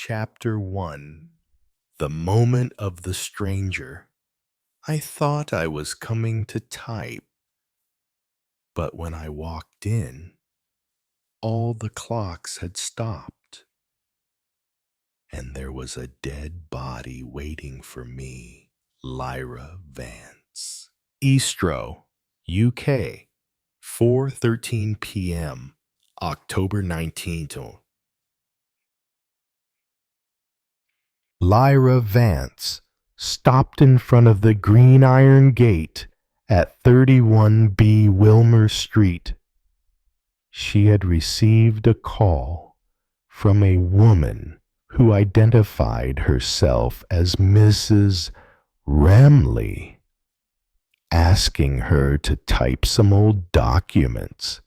Chapter 1. The Moment of the Stranger. I thought I was coming to type, but when I walked in, all the clocks had stopped, and there was a dead body waiting for me. Lyra Vance. Eastro, UK, 4:13 p.m., October 19th. Lyra Vance stopped in front of the Green Iron Gate at 31B Wilmer Street. She had received a call from a woman who identified herself as Mrs. Ramley, asking her to type some old documents.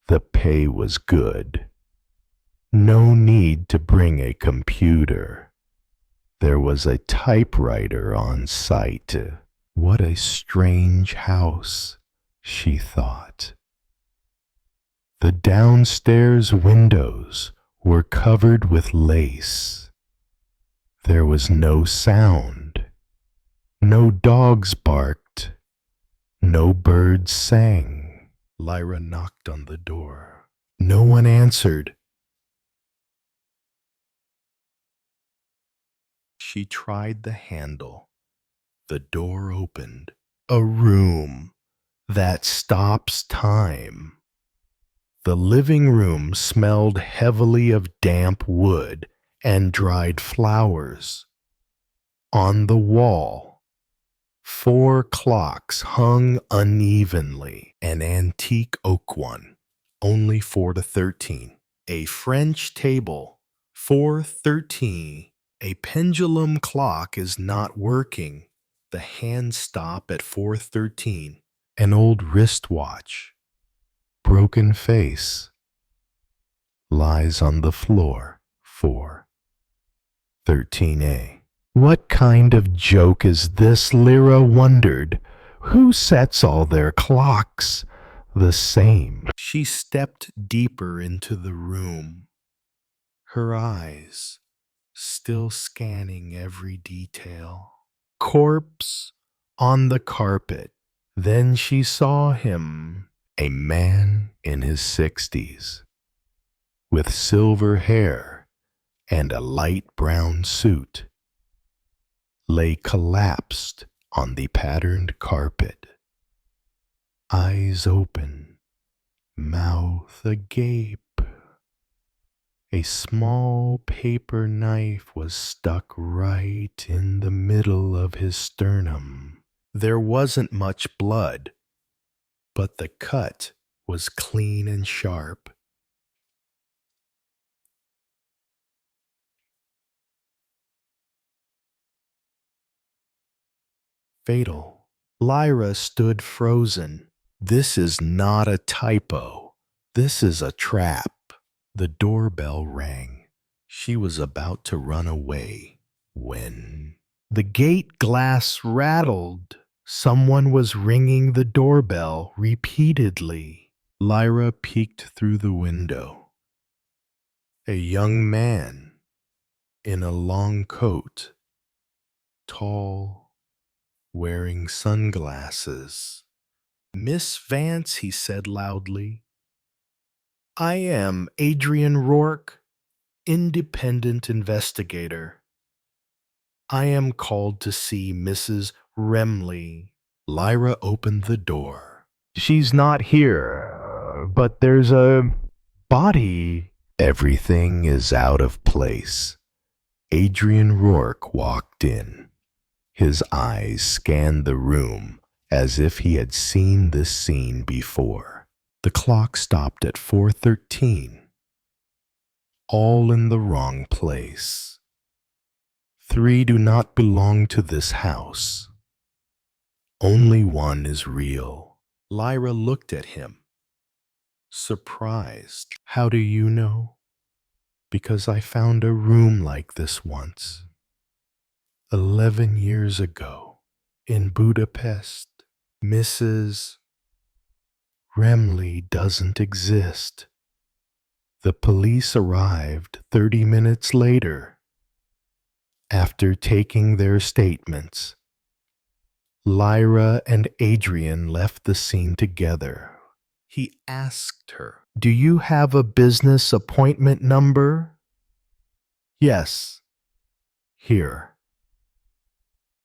The pay was good. No need to bring a computer. There was a typewriter on site. What a strange house, she thought. The downstairs windows were covered with lace. There was no sound. No dogs barked. No birds sang. Lyra knocked on the door. No one answered. She tried the handle. The door opened. A room that stops time. The living room smelled heavily of damp wood and dried flowers. On the wall, 4 clocks hung unevenly, an antique oak one, only 4 to 13. A French table, 4:13. A pendulum clock is not working. The hands stop at 4:13. An old wristwatch, broken face, lies on the floor. 4:13. What kind of joke is this? Lyra wondered. Who sets all their clocks the same? She stepped deeper into the room, her eyes still scanning every detail. Corpse on the carpet. Then she saw him, a man in his 60s, with silver hair and a light brown suit, lay collapsed on the patterned carpet. Eyes open, mouth agape. A small paper knife was stuck right in the middle of his sternum. There wasn't much blood, but the cut was clean and sharp. Fatal. Lyra stood frozen. This is not a typo. This is a trap. The doorbell rang. She was about to run away when the gate glass rattled. Someone was ringing the doorbell repeatedly. Lyra peeked through the window. A young man in a long coat, tall, wearing sunglasses. "Miss Vance," he said loudly. "I am Adrian Rourke, independent investigator. I am called to see Mrs. Remley." Lyra opened the door. "She's not here, but there's a body." Everything is out of place. Adrian Rourke walked in. His eyes scanned the room as if he had seen this scene before. The clock stopped at 4:13. All in the wrong place. 3 do not belong to this house. Only one is real. Lyra looked at him, surprised. "How do you know?" "Because I found a room like this once. 11 years ago, in Budapest. Mrs. Remley doesn't exist. The police arrived 30 minutes later. After taking their statements, Lyra and Adrian left the scene together. He asked her, "Do you have a business appointment number?" "Yes. Here."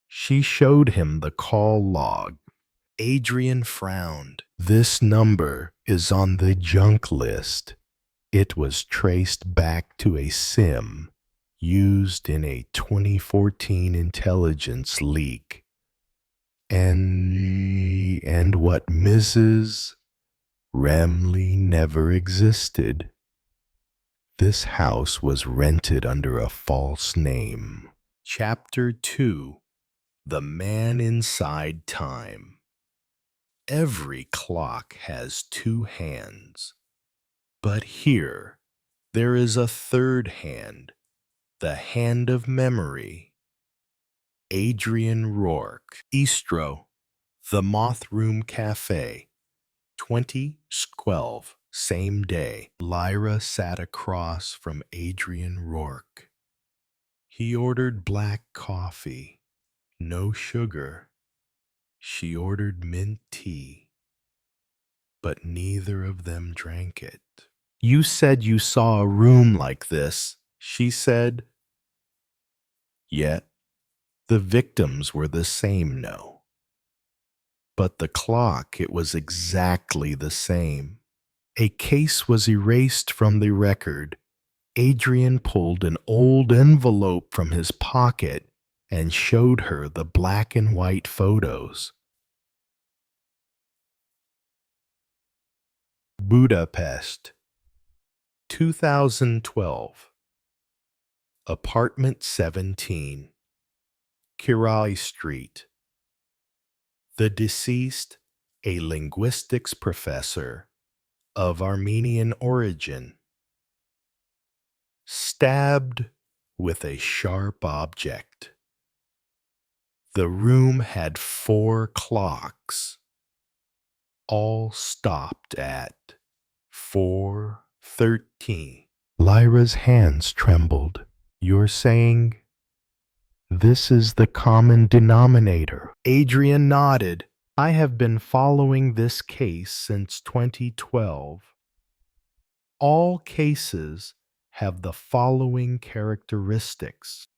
She showed him the call log. Adrian frowned. "This number is on the junk list. It was traced back to a SIM used in a 2014 intelligence leak. And what Mrs. Remley never existed. This house was rented under a false name." Chapter 2: The Man Inside Time. Every clock has two hands, but here there is a third hand, the hand of memory. Adrian Rourke. Istro, The Moth Room Cafe, 2012, same day. Lyra sat across from Adrian Rourke. He ordered black coffee, no sugar. She ordered mint tea, but neither of them drank it. "You said you saw a room like this," she said. Yet the victims were the same, no. But the clock, it was exactly the same. A case was erased from the record. Adrian pulled an old envelope from his pocket and showed her the black and white photos. Budapest, 2012. Apartment 17, Király Street. The deceased, a linguistics professor of Armenian origin. Stabbed with a sharp object. The room had 4 clocks. All stopped at 4:13. Lyra's hands trembled. "You're saying this is the common denominator?" Adrian nodded. "I have been following this case since 2012. All cases have the following characteristics.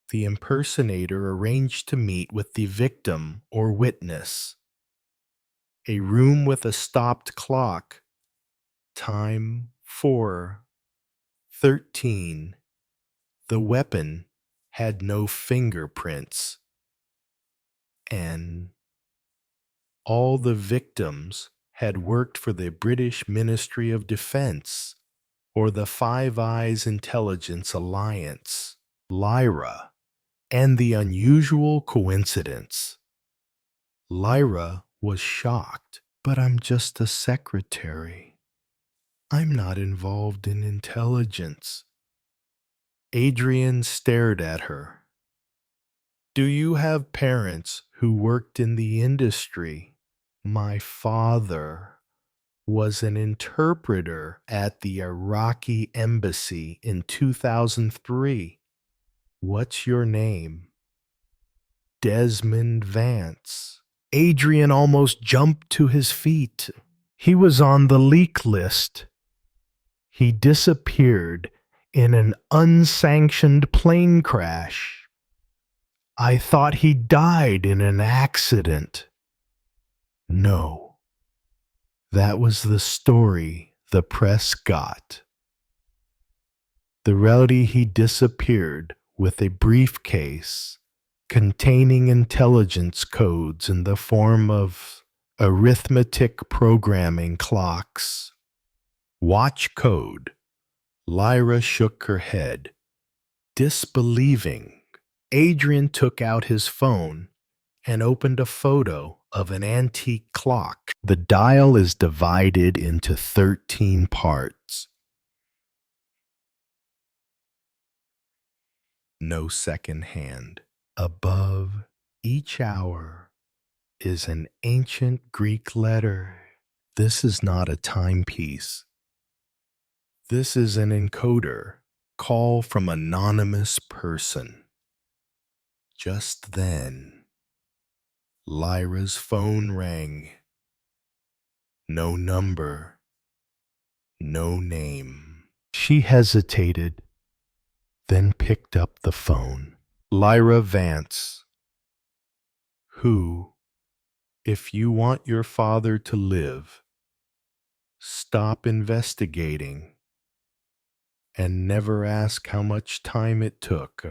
The impersonator arranged to meet with the victim or witness. A room with a stopped clock. Time 4:13. The weapon had no fingerprints. And all the victims had worked for the British Ministry of Defense or the Five Eyes Intelligence Alliance." Lyra and the unusual coincidence. Lyra was shocked. "But I'm just a secretary. I'm not involved in intelligence." Adrian stared at her. "Do you have parents who worked in the industry?" "My father was an interpreter at the Iraqi embassy in 2003. "What's your name?" "Desmond Vance." Adrian almost jumped to his feet. He was on the leak list. He disappeared in an unsanctioned plane crash. "I thought he died in an accident." "No. That was the story the press got. The reality, he disappeared with a briefcase containing intelligence codes in the form of arithmetic programming clocks. Watch code." Lyra shook her head, disbelieving. Adrian took out his phone and opened a photo of an antique clock. The dial is divided into 13 parts. No second hand. Above each hour is an ancient Greek letter. This is not a timepiece. This is an encoder. Call from anonymous person. Just then, Lyra's phone rang. No number, no name. She hesitated, then picked up the phone. Lyra Vance, who, if you want your father to live, stop investigating and never ask how much time it took.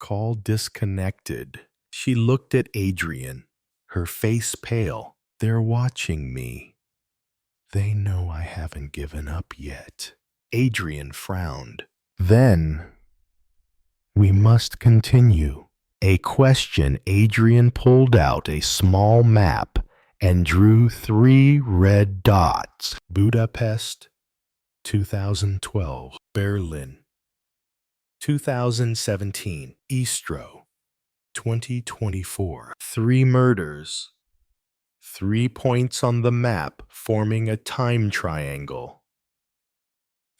Call disconnected. She looked at Adrian, her face pale. They're watching me. They know I haven't given up yet. Adrian frowned. Then, we must continue. A question. Adrian pulled out a small map and drew 3 red dots. Budapest, 2012. Berlin, 2017. Istro, 2024. 3 murders. 3 points on the map forming a time triangle.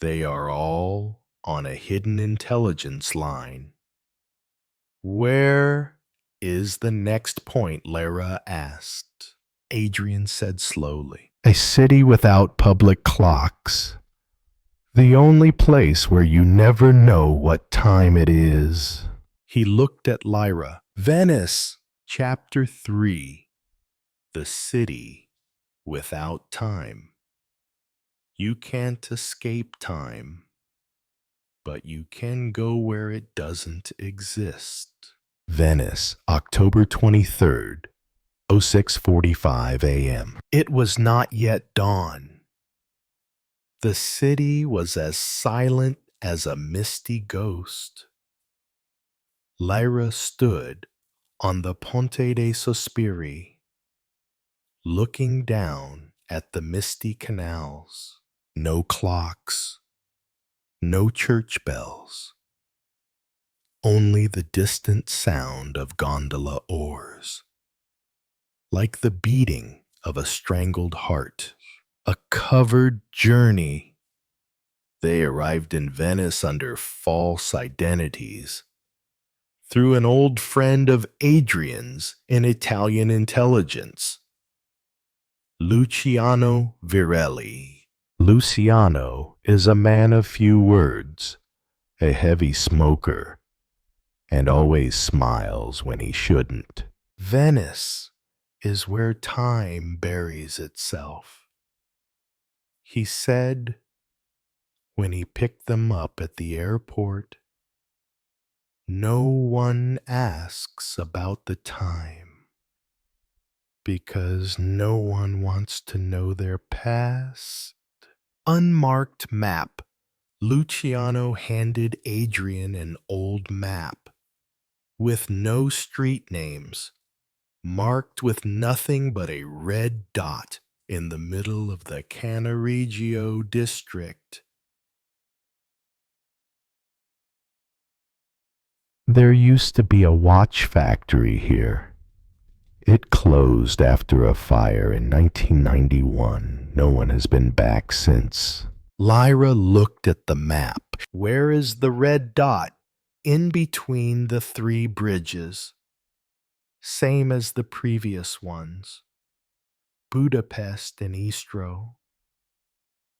They are all on a hidden intelligence line. Where is the next point? Lara asked. Adrian said slowly. A city without public clocks. The only place where you never know what time it is. He looked at Lyra. Venice, Chapter 3. The city without time. You can't escape time, but you can go where it doesn't exist. Venice, October 23rd, 06:45 a.m. It was not yet dawn. The city was as silent as a misty ghost. Lyra stood on the Ponte dei Sospiri, looking down at the misty canals. No clocks, no church bells, only the distant sound of gondola oars, like the beating of a strangled heart. A covered journey. They arrived in Venice under false identities, through an old friend of Adrian's in Italian intelligence, Luciano Virelli. Luciano is a man of few words, a heavy smoker, and always smiles when he shouldn't. Venice is where time buries itself, he said when he picked them up at the airport. No one asks about the time, because no one wants to know their past. Unmarked map. Luciano handed Adrian an old map with no street names, marked with nothing but a red dot in the middle of the Cannaregio district. There used to be a watch factory here. It closed after a fire in 1991. No one has been back since. Lyra looked at the map. Where is the red dot? In between the 3 bridges. Same as the previous ones. Budapest and Istro.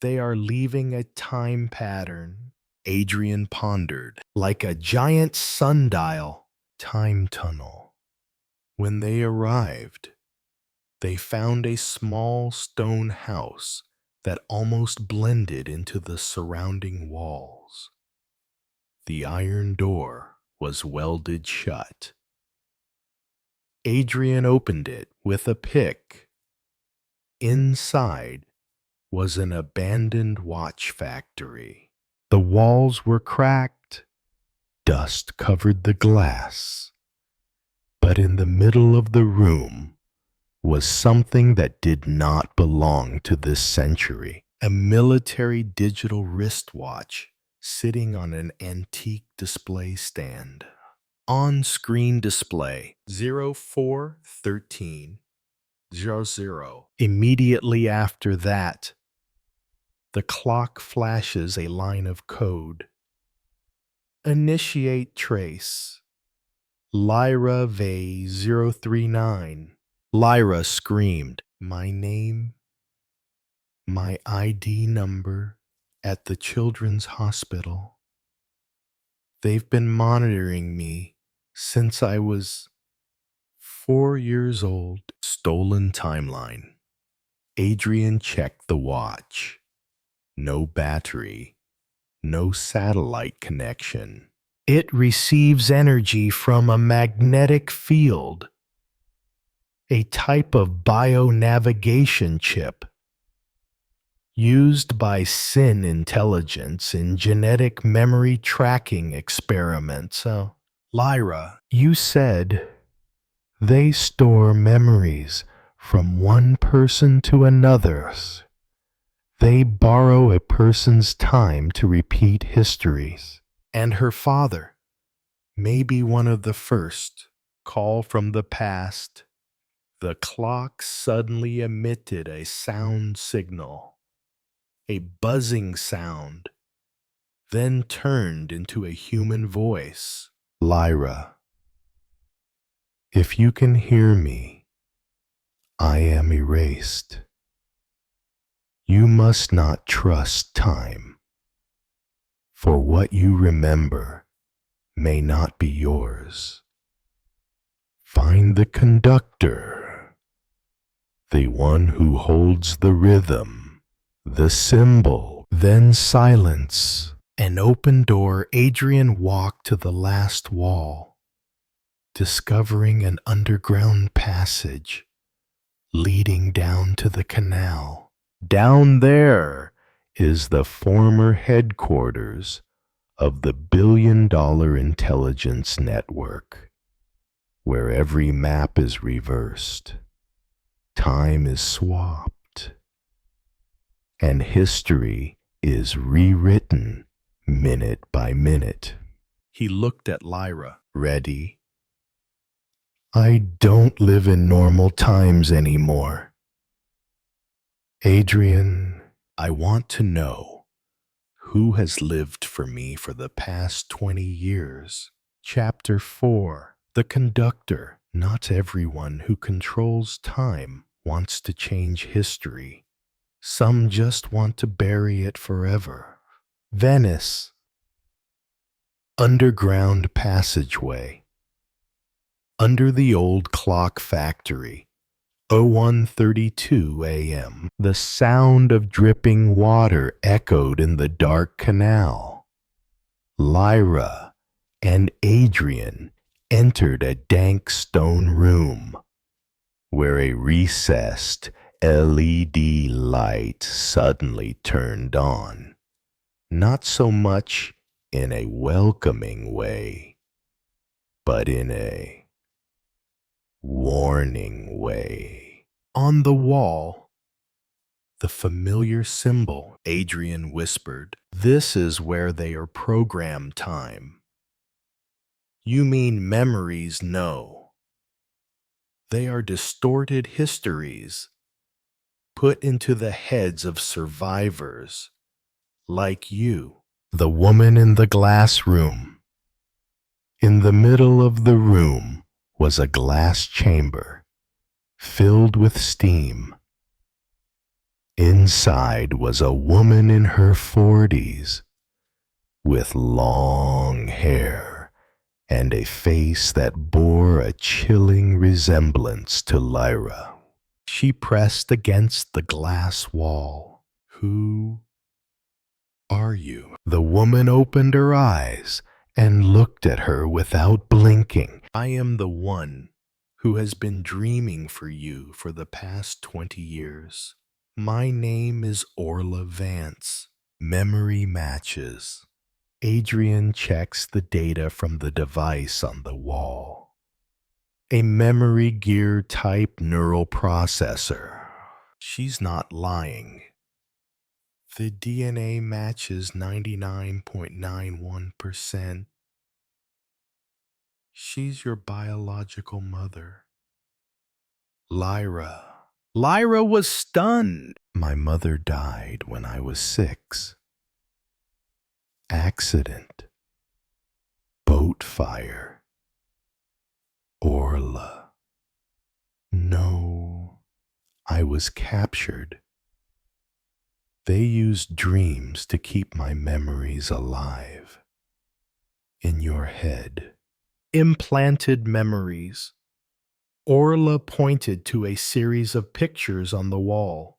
They are leaving a time pattern. Adrian pondered. Like a giant sundial. Time tunnel. When they arrived, they found a small stone house that almost blended into the surrounding walls. The iron door was welded shut. Adrian opened it with a pick. Inside was an abandoned watch factory. The walls were cracked. Dust covered the glass. But in the middle of the room was something that did not belong to this century. A military digital wristwatch sitting on an antique display stand. On-screen display 041300. Immediately after that, The clock flashes a line of code. Initiate trace. Lyra Vay 039. Lyra screamed, "My name, my ID number at the children's hospital. They've been monitoring me since I was 4 years old." Stolen timeline. Adrian checked the watch. No battery. No satellite connection. It receives energy from a magnetic field, a type of bio-navigation chip used by Sin Intelligence in genetic memory tracking experiments. Lyra, you said they store memories from one person to another's. They borrow a person's time to repeat histories. And her father, maybe one of the first, call from the past. The clock suddenly emitted a sound signal, a buzzing sound, then turned into a human voice. Lyra, if you can hear me, I am erased. You must not trust time, for what you remember may not be yours. Find the conductor, the one who holds the rhythm, the symbol, then silence. An open door. Adrian walked to the last wall, discovering an underground passage leading down to the canal. Down there is the former headquarters of the billion-dollar intelligence network, where every map is reversed, time is swapped, and history is rewritten minute by minute. He looked at Lyra. Ready? I don't live in normal times anymore. Adrian, I want to know who has lived for me for the past 20 years. Chapter 4. The conductor. Not everyone who controls time wants to change history. Some just want to bury it forever. Venice. Underground passageway. Under the old clock factory. 01:32 a.m. The sound of dripping water echoed in the dark canal. Lyra and Adrian entered a dank stone room where a recessed LED light suddenly turned on. Not so much in a welcoming way, but in a warning way. On the wall, the familiar symbol. Adrian whispered, "This is where they are programmed time." You mean memories? No. They are distorted histories put into the heads of survivors like you. The woman in the glass room. In the middle of the room was a glass chamber filled with steam. Inside was a woman in her 40s with long hair and a face that bore a chilling resemblance to Lyra. She pressed against the glass wall. Who are you? The woman opened her eyes and looked at her without blinking. I am the one who has been dreaming for you for the past 20 years. My name is Orla Vance. Memory matches. Adrian checks the data from the device on the wall. A memory gear type neural processor. She's not lying. The DNA matches 99.91%. She's your biological mother. Lyra. Lyra was stunned. My mother died when I was 6. Accident. Boat fire. Orla. No, I was captured. They used dreams to keep my memories alive. In your head. Implanted memories. Orla pointed to a series of pictures on the wall.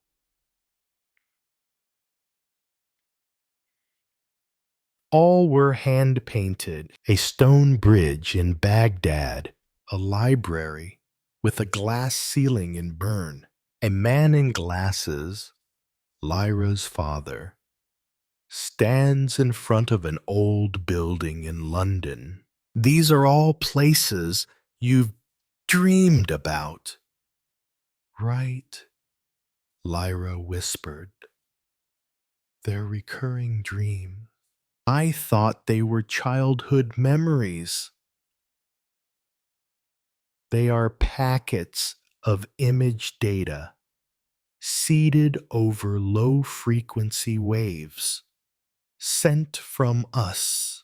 All were hand-painted. A stone bridge in Baghdad, a library with a glass ceiling in Bern, a man in glasses, Lyra's father, stands in front of an old building in London. These are all places you've dreamed about. Right? Lyra whispered. They're recurring dreams. I thought they were childhood memories. They are packets of image data seeded over low-frequency waves sent from us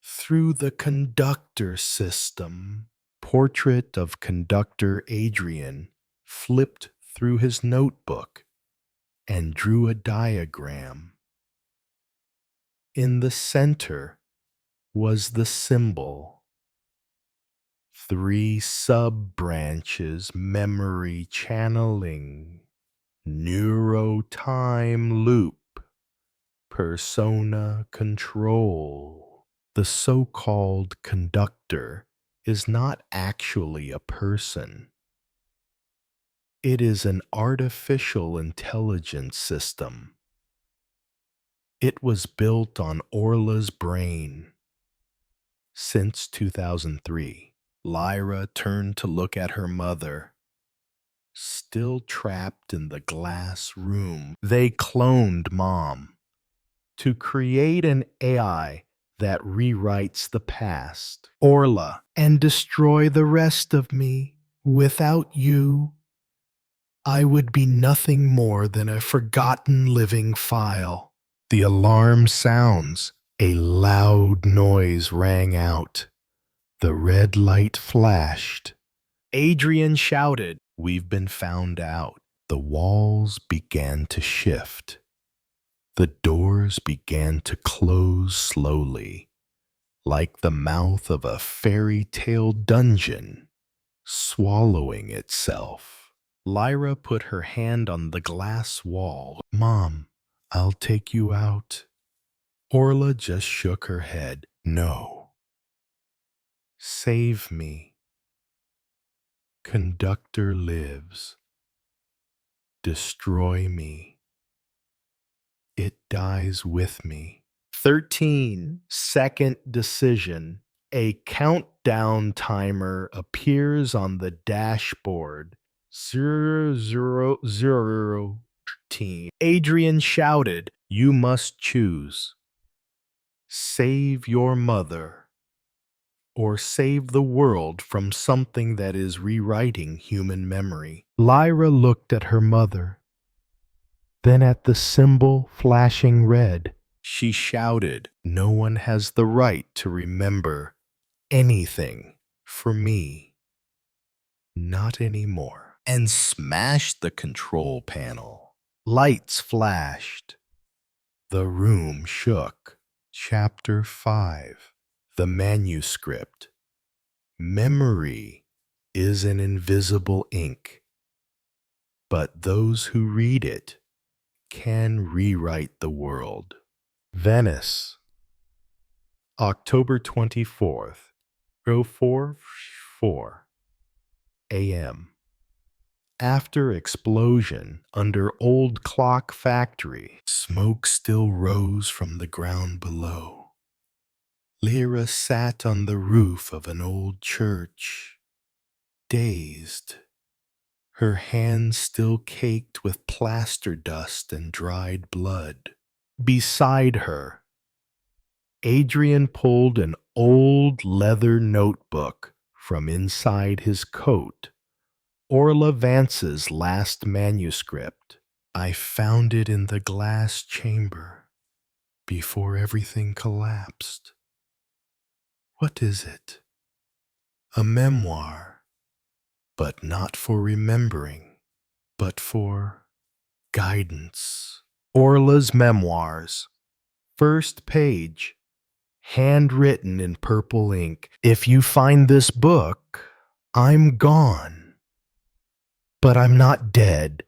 through the conductor system. Portrait of conductor Adrian flipped through his notebook and drew a diagram. In the center was the symbol. 3 sub-branches: memory channeling, neurotime loop, persona control. The so-called conductor is not actually a person. It is an artificial intelligence system. It was built on Orla's brain. Since 2003, Lyra turned to look at her mother. Still trapped in the glass room, they cloned Mom to create an AI that rewrites the past. Orla, and destroy the rest of me. Without you, I would be nothing more than a forgotten living file. The alarm sounds. A loud noise rang out. The red light flashed. Adrian shouted, "We've been found out." The walls began to shift. The doors began to close slowly, like the mouth of a fairy tale dungeon, swallowing itself. Lyra put her hand on the glass wall. "Mom, I'll take you out." Orla just shook her head. "No. Save me. Conductor lives. Destroy me. It dies with me." 13-second decision. A countdown timer appears on the dashboard. 00013. Adrian shouted, "You must choose. Save your mother, or save the world from something that is rewriting human memory." Lyra looked at her mother, then at the symbol flashing red. She shouted, "No one has the right to remember anything for me. Not anymore." And smashed the control panel. Lights flashed. The room shook. Chapter 5. The manuscript. Memory is an invisible ink, but those who read it can rewrite the world. Venice, October 24th, 04:04 a.m. After explosion under old clock factory, smoke still rose from the ground below. Lyra sat on the roof of an old church, dazed, her hands still caked with plaster dust and dried blood. Beside her, Adrian pulled an old leather notebook from inside his coat. Orla Vance's last manuscript. I found it in the glass chamber before everything collapsed. What is it? A memoir, but not for remembering, but for guidance. Orla's Memoirs. First page, handwritten in purple ink. If you find this book, I'm gone. But I'm not dead.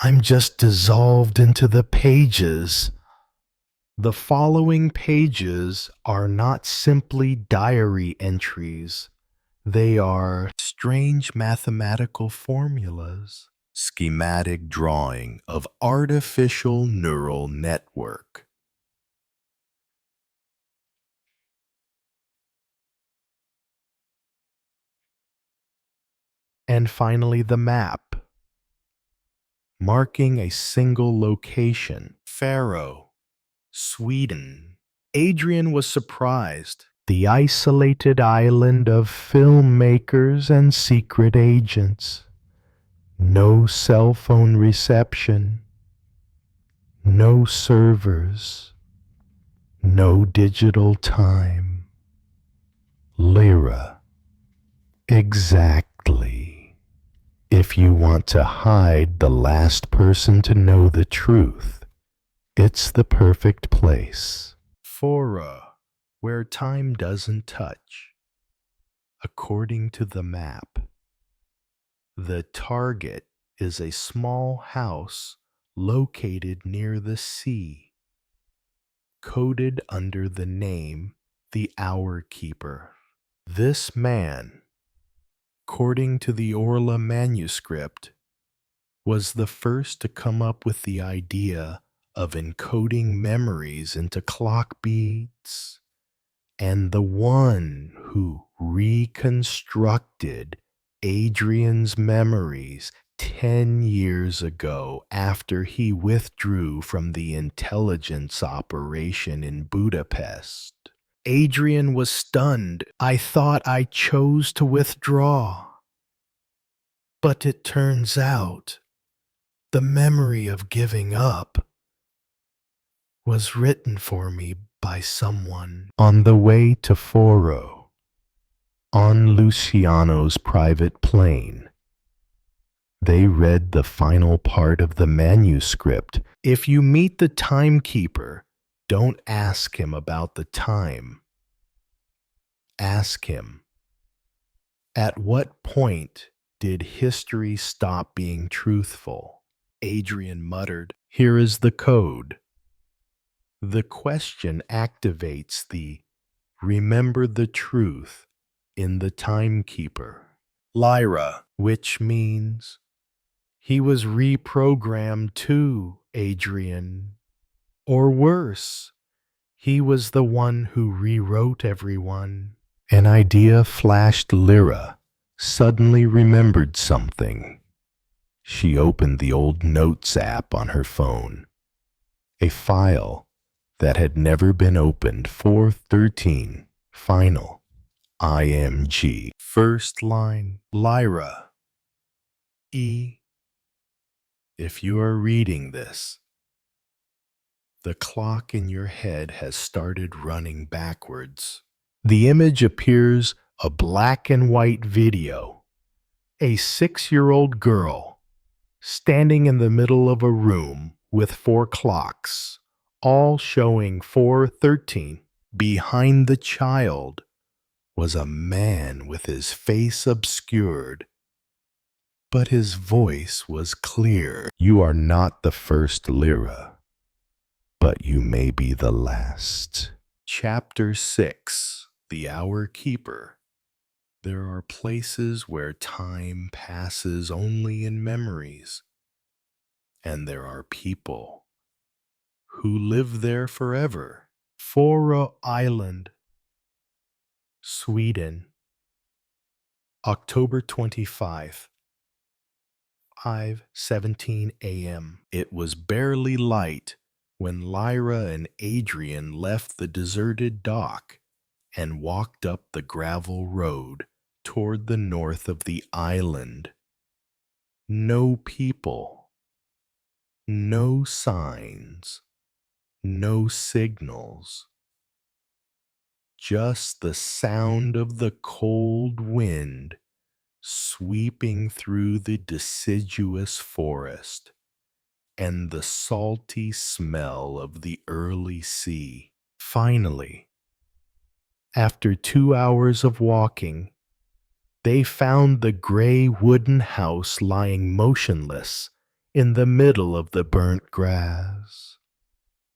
I'm just dissolved into the pages. The following pages are not simply diary entries. They are strange mathematical formulas, schematic drawing of artificial neural network. And finally, the map, marking a single location, Faro, Sweden. Adrian was surprised. The isolated island of filmmakers and secret agents. No cell phone reception. No servers. No digital time. Lyra. Exactly. If you want to hide the last person to know the truth, it's the perfect place. Fora, where time doesn't touch. According to the map, the target is a small house located near the sea, coded under the name the Hour Keeper. This man, according to the Orla manuscript, was the first to come up with the idea of encoding memories into clock beats, and the one who reconstructed Adrian's memories 10 years ago after he withdrew from the intelligence operation in Budapest. Adrian was stunned. I thought I chose to withdraw. But it turns out the memory of giving up was written for me by someone on the way to Foro, on Luciano's private plane. They read the final part of the manuscript. If you meet the timekeeper, don't ask him about the time. Ask him, at what point did history stop being truthful? Adrian muttered, here is the code. The question activates the remember the truth in the timekeeper. Lyra, which means he was reprogrammed too, Adrian. Or worse, he was the one who rewrote everyone. An idea flashed Lyra, suddenly remembered something. She opened the old Notes app on her phone. A file that had never been opened, 413, final, IMG. First line, Lyra. E. If you are reading this, the clock in your head has started running backwards. The image appears a black and white video. A 6-year-old girl standing in the middle of a room with 4 clocks, all showing 4:13. Behind the child was a man with his face obscured, but his voice was clear. You are not the first Lyra, but you may be the last. Chapter 6, The Hour Keeper. There are places where time passes only in memories, and there are people who live there forever. Fora Island, Sweden, October 25, 5:17 a.m. It was barely light when Lyra and Adrian left the deserted dock and walked up the gravel road toward the north of the island. No people, no signs, no signals, just the sound of the cold wind sweeping through the deciduous forest and the salty smell of the early sea. Finally, after 2 hours of walking, they found the gray wooden house lying motionless in the middle of the burnt grass,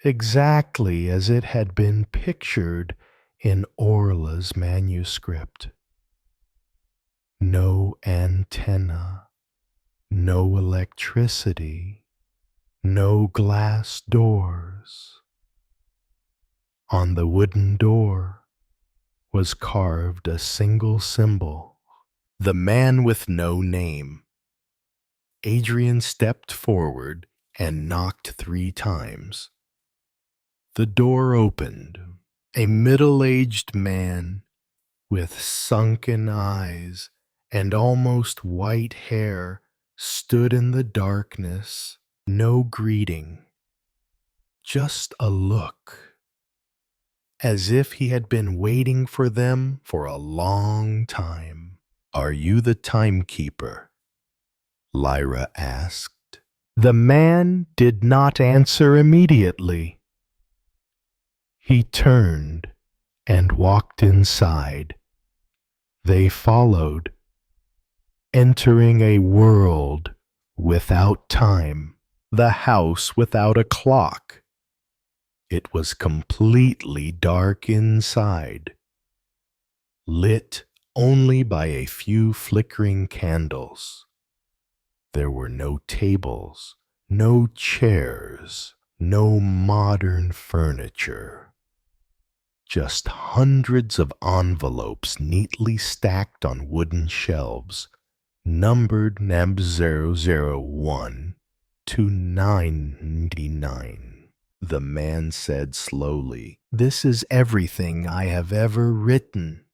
exactly as it had been pictured in Orla's manuscript. No antenna, no electricity, no glass doors. On the wooden door was carved a single symbol: the man with no name. Adrian stepped forward and knocked 3 times. The door opened. A middle-aged man with sunken eyes and almost white hair stood in the darkness. No greeting, just a look, as if he had been waiting for them for a long time. "Are you the timekeeper?" Lyra asked. The man did not answer immediately. He turned and walked inside. They followed, entering a world without time, the house without a clock. It was completely dark inside, lit only by a few flickering candles. There were no tables, no chairs, no modern furniture. Just hundreds of envelopes neatly stacked on wooden shelves, numbered NAB001 to 999. The man said slowly, "This is everything I have ever written.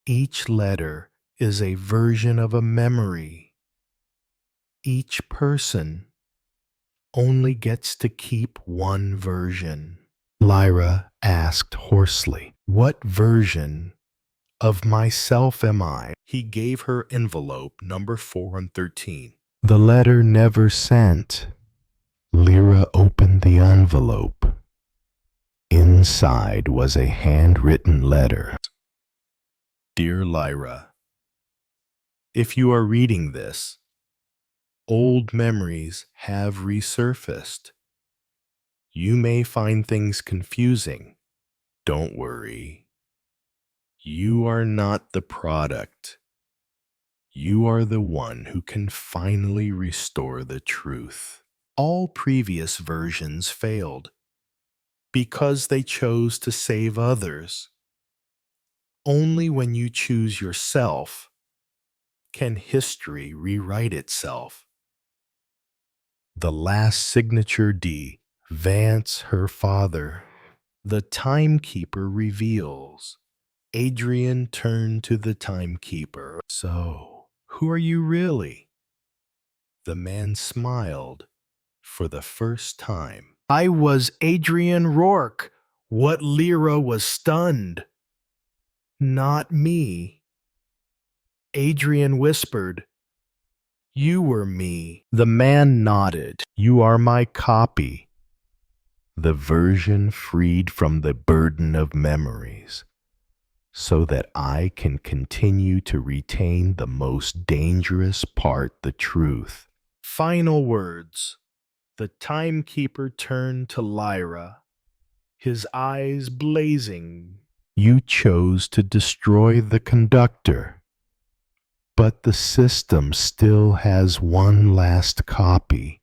Each letter is a version of a memory. Each person only gets to keep one version." Lyra asked hoarsely, "What version of myself am I?" He gave her envelope number 413. The letter never sent. Lyra opened the envelope. Inside was a handwritten letter. "Dear Lyra, if you are reading this, old memories have resurfaced. You may find things confusing. Don't worry. You are not the product. You are the one who can finally restore the truth. All previous versions failed because they chose to save others. Only when you choose yourself can history rewrite itself." The last signature D, Vance, her father. The timekeeper reveals. Adrian turned to the timekeeper. "So, who are you really?" The man smiled for the first time. "I was Adrian Rourke." What Lyra was stunned. "Not me." Adrian whispered, "You were me." The man nodded. "You are my copy, the version freed from the burden of memories, so that I can continue to retain the most dangerous part, the truth." Final words. The timekeeper turned to Lyra, his eyes blazing. "You chose to destroy the conductor, but the system still has one last copy,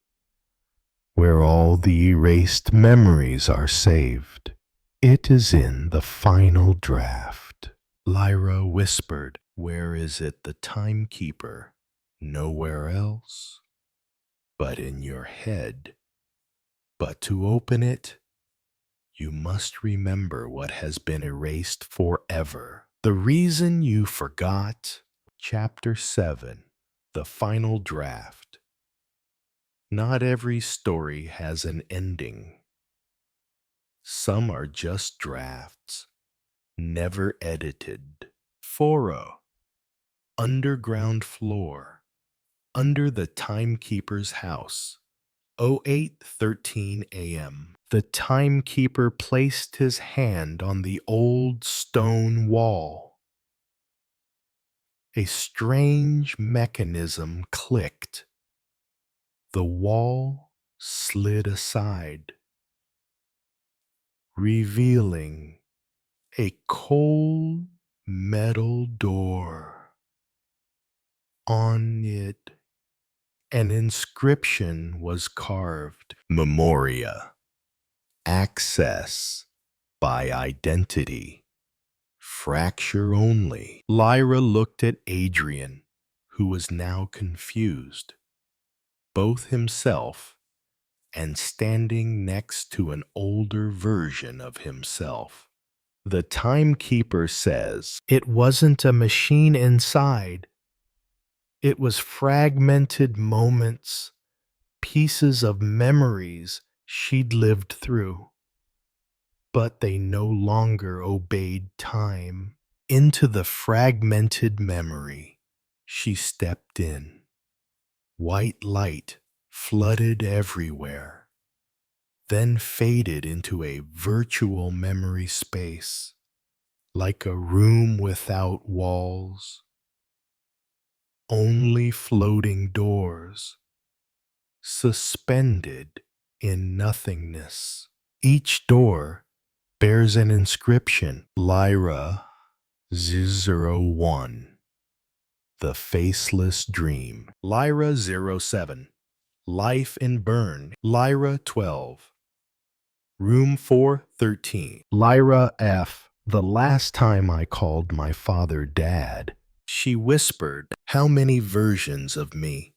where all the erased memories are saved. It is in the final draft." Lyra whispered, "Where is it, the timekeeper?" "Nowhere else but in your head. But to open it, you must remember what has been erased forever. The reason you forgot." Chapter 7. The final draft. Not every story has an ending. Some are just drafts, never edited. Foro. Underground floor. Under the timekeeper's house. 08:13 a.m. The timekeeper placed his hand on the old stone wall. A strange mechanism clicked. The wall slid aside, revealing a cold metal door. On it, an inscription was carved: Memoria, access by identity, fracture only. Lyra looked at Adrian, who was now confused. Both himself and standing next to an older version of himself. The timekeeper says it wasn't a machine inside. It was fragmented moments, pieces of memories she'd lived through. But they no longer obeyed time. Into the fragmented memory, she stepped in. White light flooded everywhere, then faded into a virtual memory space, like a room without walls, only floating doors, suspended in nothingness. Each door bears an inscription: Lyra Z01. The Faceless Dream. Lyra 07. Life in Burn. Lyra 12. Room 413. Lyra F. The last time I called my father Dad, she whispered, "How many versions of me?"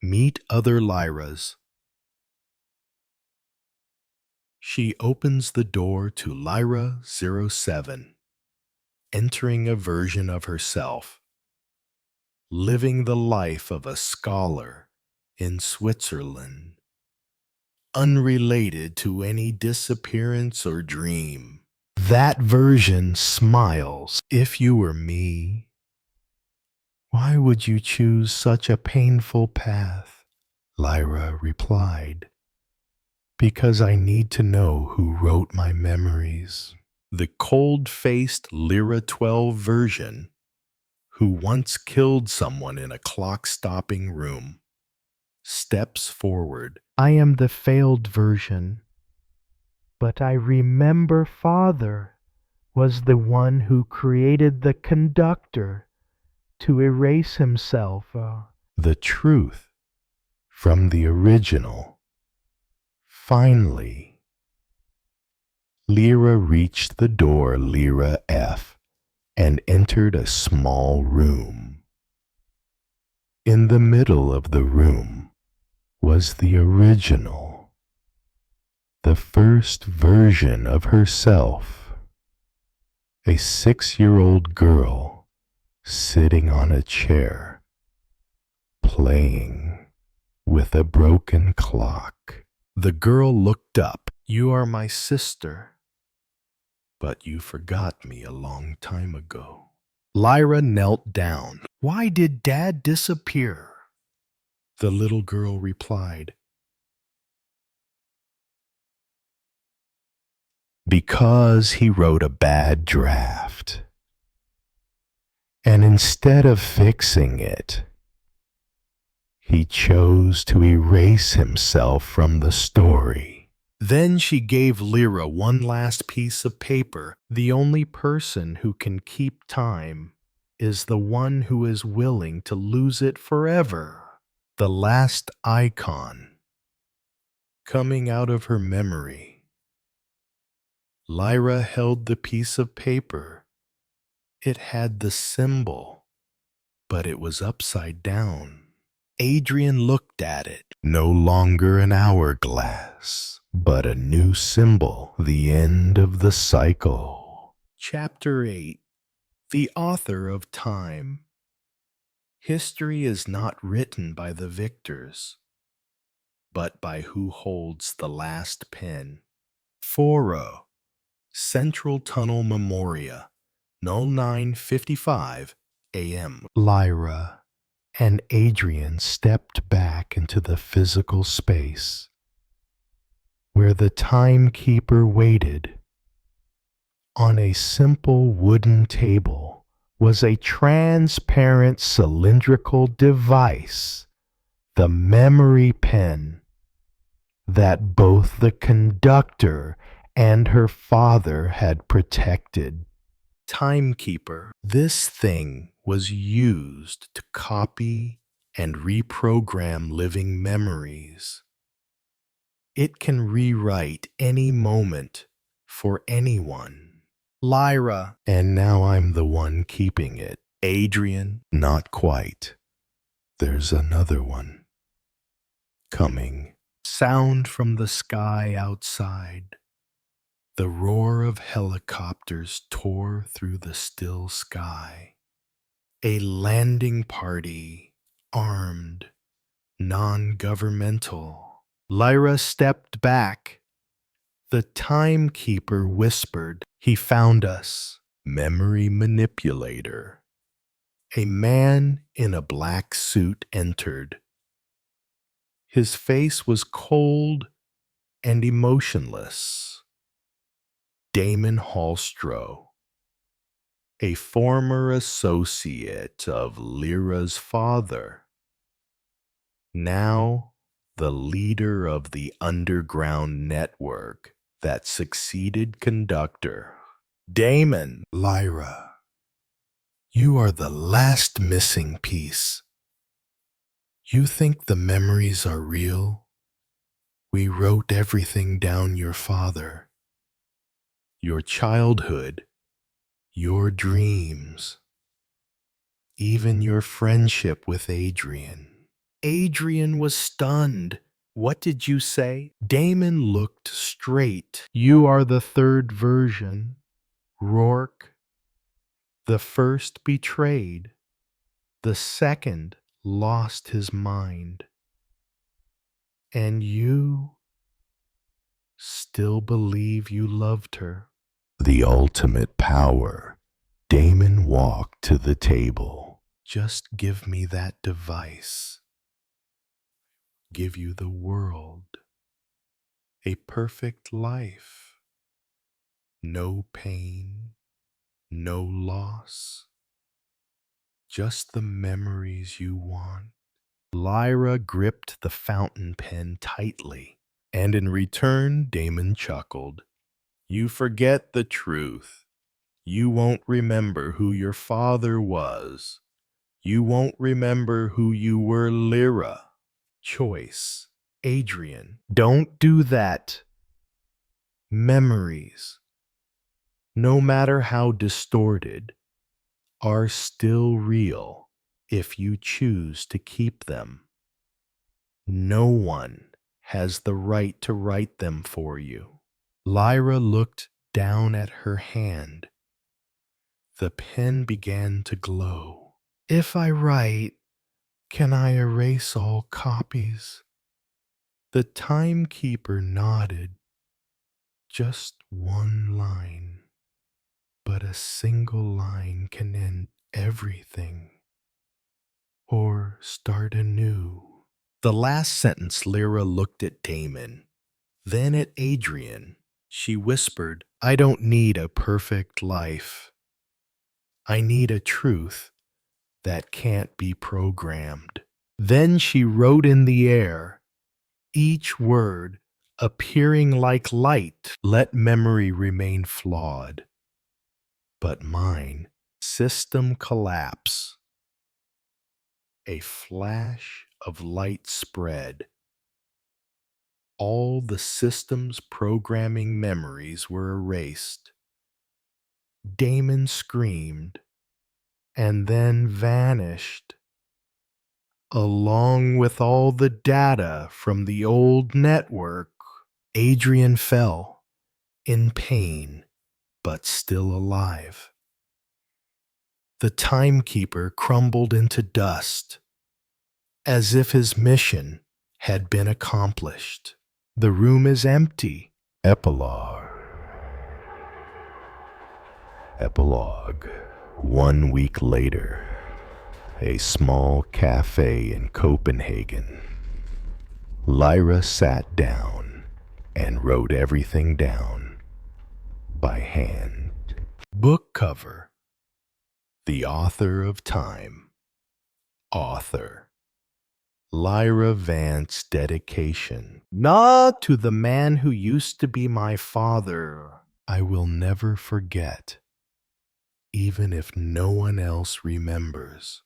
Meet other Lyras. She opens the door to Lyra 07, entering a version of herself, living the life of a scholar in Switzerland, unrelated to any disappearance or dream. That version smiles. If you were me, why would you choose such a painful path? Lyra replied, because I need to know who wrote my memories. The cold-faced Lyra 12 version, who once killed someone in a clock-stopping room, steps forward. I am the failed version, but I remember Father was the one who created the conductor to erase himself. The truth from the original. Finally, Lyra reached the door, Lyra F, and entered a small room. In the middle of the room was the original, the first version of herself, a 6-year-old girl sitting on a chair, playing with a broken clock. The girl looked up. You are my sister, but you forgot me a long time ago. Lyra knelt down. Why did Dad disappear? The little girl replied, because he wrote a bad draft. And instead of fixing it, he chose to erase himself from the story. Then she gave Lyra one last piece of paper. The only person who can keep time is the one who is willing to lose it forever. The last icon coming out of her memory. Lyra held the piece of paper. It had the symbol, but it was upside down. Adrian looked at it. No longer an hourglass, but a new symbol, the end of the cycle. Chapter 8. The author of time. History is not written by the victors, but by who holds the last pen. Foro, Central Tunnel Memoria, 09:55 a.m. Lyra and Adrian stepped back into the physical space where the timekeeper waited. On a simple wooden table was a transparent cylindrical device, the memory pen, that both the conductor and her father had protected. Timekeeper. This thing was used to copy and reprogram living memories. It can rewrite any moment for anyone. Lyra. And now I'm the one keeping it. Adrian. Not quite. There's another one coming. Sound from the sky outside. The roar of helicopters tore through the still sky. A landing party, armed, non-governmental. Lyra stepped back. The timekeeper whispered, "He found us." Memory manipulator. A man in a black suit entered. His face was cold and emotionless. Damon Hallstrow, a former associate of Lyra's father, now the leader of the underground network that succeeded Conductor. Damon. Lyra, you are the last missing piece. You think the memories are real? We wrote everything down your father. Your childhood, your dreams, even your friendship with Adrian. Adrian was stunned. What did you say? Damon looked straight. You are the third version. Rourke, the first betrayed. The second lost his mind. And you still believe you loved her. The ultimate power. Damon walked to the table. Just give me that device. Give you the world. A perfect life. No pain, no loss. Just the memories you want. Lyra gripped the fountain pen tightly, and in return, Damon chuckled. You forget the truth. You won't remember who your father was. You won't remember who you were, Lyra. Choice. Adrian, don't do that. Memories, no matter how distorted, are still real if you choose to keep them. No one has the right to write them for you. Lyra looked down at her hand. The pen began to glow. If I write, can I erase all copies? The timekeeper nodded. Just one line, but a single line can end everything, or start anew. The last sentence, Lyra looked at Damon, then at Adrian. She whispered, I don't need a perfect life. I need a truth that can't be programmed. Then she wrote in the air, each word appearing like light. Let memory remain flawed, but mine, system collapse. A flash of light spread. All the system's programming memories were erased. Damon screamed and then vanished, along with all the data from the old network. Adrian fell, in pain, but still alive. The timekeeper crumbled into dust, as if his mission had been accomplished. The room is empty. Epilogue. Epilogue. 1 week later, a small cafe in Copenhagen. Lyra sat down and wrote everything down by hand. Book cover. The author of time. Author. Lyra Vance dedication. Not to the man who used to be my father. I will never forget, even if no one else remembers.